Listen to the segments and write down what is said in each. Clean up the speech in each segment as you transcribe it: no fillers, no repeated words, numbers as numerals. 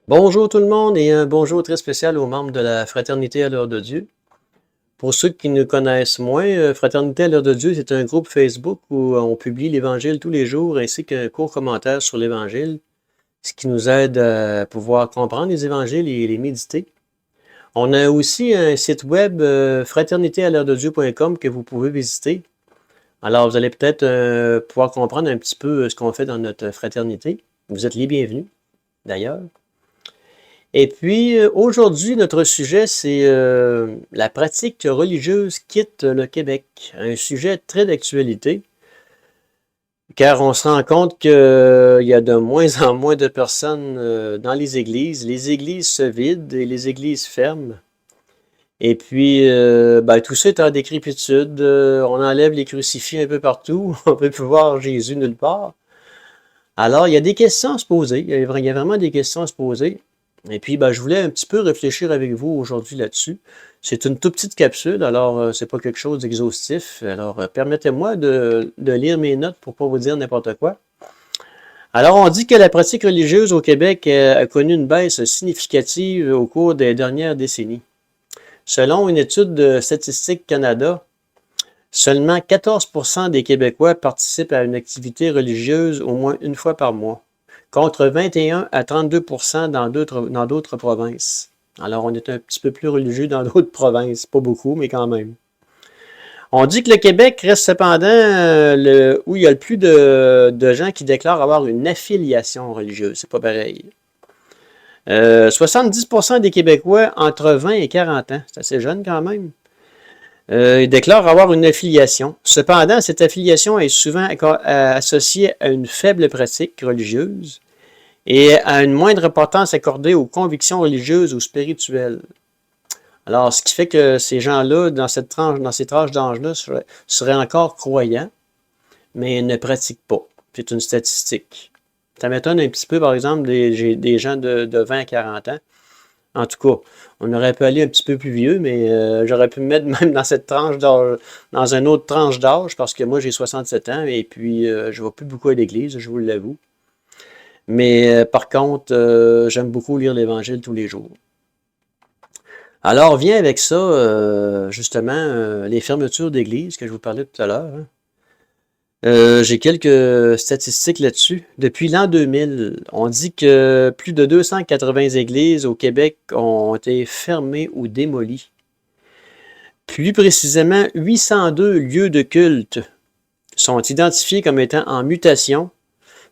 Bonjour tout le monde et un bonjour très spécial aux membres de la Fraternité à l'heure de Dieu. Pour ceux qui nous connaissent moins, Fraternité à l'heure de Dieu, c'est un groupe Facebook où on publie l'Évangile tous les jours ainsi qu'un court commentaire sur l'Évangile, ce qui nous aide à pouvoir comprendre les Évangiles et les méditer. On a aussi un site web fraternitéalheure-de-dieu.com que vous pouvez visiter. Alors vous allez peut-être pouvoir comprendre un petit peu ce qu'on fait dans notre fraternité. Vous êtes les bienvenus, d'ailleurs. Et puis, aujourd'hui, notre sujet, c'est la pratique religieuse quitte le Québec. Un sujet très d'actualité, car on se rend compte qu'il y a de moins en moins de personnes dans les églises. Les églises se vident et les églises ferment. Et puis, tout ça est en décrépitude. On enlève les crucifix un peu partout. On ne peut plus voir Jésus nulle part. Alors, il y a des questions à se poser. Il y a vraiment des questions à se poser. Et puis, je voulais un petit peu réfléchir avec vous aujourd'hui là-dessus. C'est une toute petite capsule, alors c'est pas quelque chose d'exhaustif. Alors, permettez-moi de lire mes notes pour ne pas vous dire n'importe quoi. Alors, on dit que la pratique religieuse au Québec a connu une baisse significative au cours des dernières décennies. Selon une étude de Statistique Canada, seulement 14% des Québécois participent à une activité religieuse au moins une fois par mois, contre 21 à 32% dans d'autres provinces. Alors, on est un petit peu plus religieux dans d'autres provinces. Pas beaucoup, mais quand même. On dit que le Québec reste cependant où il y a le plus de gens qui déclarent avoir une affiliation religieuse. C'est pas pareil. 70% des Québécois entre 20 et 40 ans. C'est assez jeune quand même. Ils déclarent avoir une affiliation. Cependant, cette affiliation est souvent associée à une faible pratique religieuse et à une moindre importance accordée aux convictions religieuses ou spirituelles. Alors, ce qui fait que ces gens-là, dans ces tranches d'âge-là, seraient encore croyants, mais ne pratiquent pas. C'est une statistique. Ça m'étonne un petit peu, par exemple, des gens de 20 à 40 ans. En tout cas, on aurait pu aller un petit peu plus vieux, mais j'aurais pu me mettre même dans cette tranche d'âge, dans une autre tranche d'âge, parce que moi, j'ai 67 ans, et puis je ne vais plus beaucoup à l'église, je vous l'avoue. Mais par contre, j'aime beaucoup lire l'Évangile tous les jours. Alors, vient avec ça, justement, les fermetures d'églises que je vous parlais tout à l'heure. J'ai quelques statistiques là-dessus. Depuis l'an 2000, on dit que plus de 280 églises au Québec ont été fermées ou démolies. Plus précisément, 802 lieux de culte sont identifiés comme étant en mutation,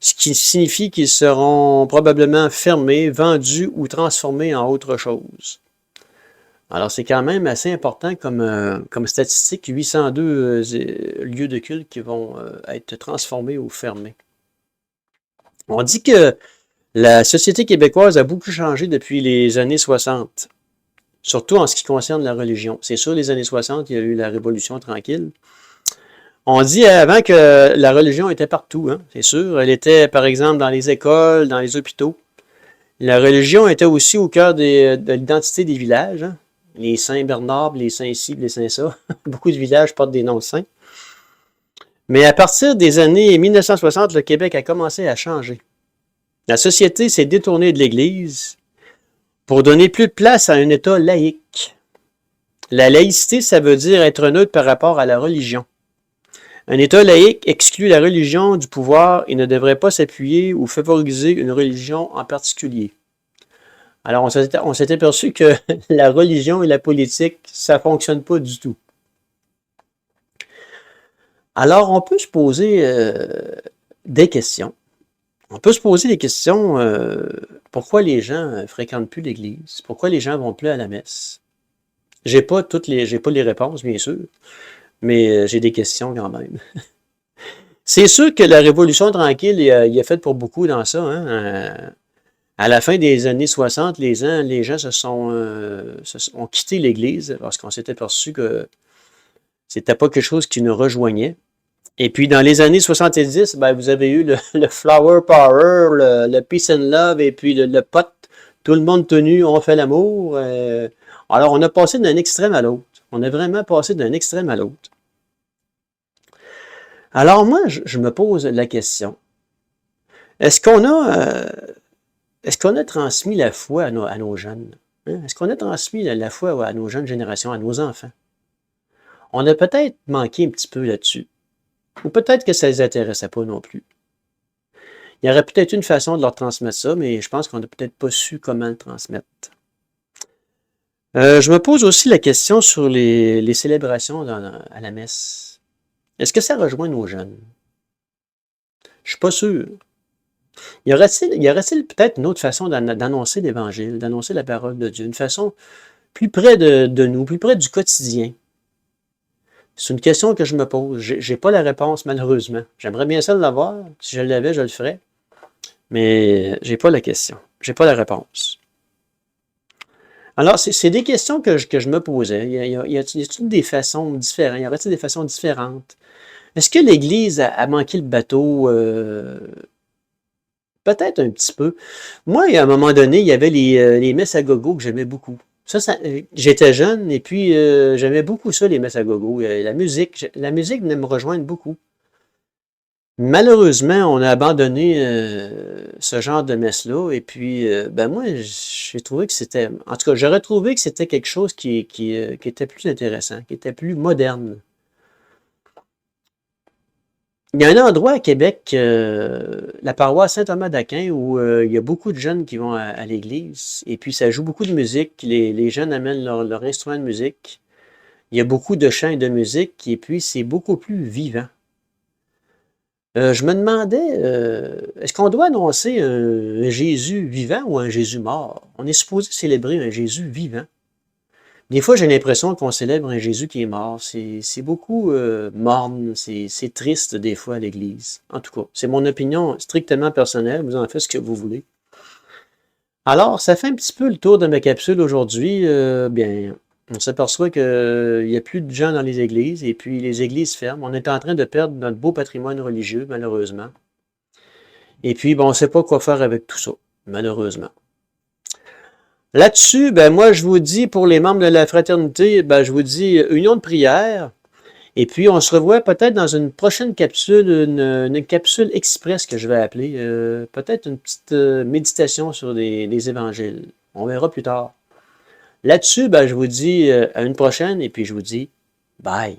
ce qui signifie qu'ils seront probablement fermés, vendus ou transformés en autre chose. Alors, c'est quand même assez important comme statistique, 802 lieux de culte qui vont être transformés ou fermés. On dit que la société québécoise a beaucoup changé depuis les années 60, surtout en ce qui concerne la religion. C'est sûr, les années 60, il y a eu la Révolution tranquille. On dit avant que la religion était partout, hein, c'est sûr. Elle était, par exemple, dans les écoles, dans les hôpitaux. La religion était aussi au cœur de l'identité des villages, hein. Les Saint-Bernard, les Saint-Ci, les Saint-Ça. Beaucoup de villages portent des noms de saints. Mais à partir des années 1960, le Québec a commencé à changer. La société s'est détournée de l'Église pour donner plus de place à un État laïque. La laïcité, ça veut dire être neutre par rapport à la religion. Un État laïque exclut la religion du pouvoir et ne devrait pas s'appuyer ou favoriser une religion en particulier. Alors, on s'est aperçu que la religion et la politique, ça ne fonctionne pas du tout. Alors, on peut se poser des questions. On peut se poser des questions, pourquoi les gens ne fréquentent plus l'Église? Pourquoi les gens ne vont plus à la messe? J'ai pas les réponses, bien sûr, mais j'ai des questions quand même. C'est sûr que la Révolution tranquille, il a fait pour beaucoup dans ça, hein. À la fin des années 60, les gens ont quitté l'Église parce qu'on s'est aperçu que c'était pas quelque chose qui nous rejoignait. Et puis, dans les années 70, vous avez eu le Flower Power, le Peace and Love, et puis le pot. Tout le monde tenu, on fait l'amour. Alors, on a passé d'un extrême à l'autre. On a vraiment passé d'un extrême à l'autre. Alors, moi, je me pose la question. Est-ce qu'on a est-ce qu'on a transmis la foi à nos jeunes? Hein? Est-ce qu'on a transmis la foi à nos jeunes générations, à nos enfants? On a peut-être manqué un petit peu là-dessus. Ou peut-être que ça ne les intéressait pas non plus. Il y aurait peut-être une façon de leur transmettre ça, mais je pense qu'on n'a peut-être pas su comment le transmettre. Je me pose aussi la question sur les célébrations à la messe. Est-ce que ça rejoint nos jeunes? Je suis pas sûr. Y aurait-il peut-être une autre façon d'annoncer l'Évangile, d'annoncer la parole de Dieu, une façon plus près de nous, plus près du quotidien? C'est une question que je me pose. J'ai pas la réponse, malheureusement. J'aimerais bien ça l'avoir. Si je l'avais, je le ferais. Mais j'ai pas la question. J'ai pas la réponse. Alors, c'est des questions que je me posais. Y a-t-il des façons différentes? Y aurait-il des façons différentes? Est-ce que l'Église a manqué le bateau? Peut-être un petit peu. Moi, à un moment donné, il y avait les messes à gogo que j'aimais beaucoup. J'étais jeune et puis j'aimais beaucoup ça, les messes à gogo. La musique venait me rejoindre beaucoup. Malheureusement, on a abandonné ce genre de messe-là. Et puis, ben moi, j'ai trouvé que c'était... En tout cas, j'aurais trouvé que c'était quelque chose qui était plus intéressant, qui était plus moderne. Il y a un endroit à Québec, la paroisse Saint-Thomas d'Aquin, où il y a beaucoup de jeunes qui vont à l'église. Et puis, ça joue beaucoup de musique. Les jeunes amènent leur instrument de musique. Il y a beaucoup de chants et de musique. Et puis, c'est beaucoup plus vivant. Je me demandais, est-ce qu'on doit annoncer un Jésus vivant ou un Jésus mort? On est supposé célébrer un Jésus vivant. Des fois, j'ai l'impression qu'on célèbre un Jésus qui est mort. C'est beaucoup morne, c'est triste des fois à l'Église. En tout cas, c'est mon opinion strictement personnelle. Vous en faites ce que vous voulez. Alors, ça fait un petit peu le tour de ma capsule aujourd'hui. Bien, on s'aperçoit qu'il n'y a plus de gens dans les églises et puis les églises ferment. On est en train de perdre notre beau patrimoine religieux, malheureusement. Et puis, bon, on ne sait pas quoi faire avec tout ça, malheureusement. Là-dessus, ben moi, je vous dis, pour les membres de la fraternité, ben je vous dis union de prière. Et puis, on se revoit peut-être dans une prochaine capsule, une capsule express que je vais appeler. Peut-être une petite méditation sur des évangiles. On verra plus tard. Là-dessus, ben, je vous dis à une prochaine et puis je vous dis bye.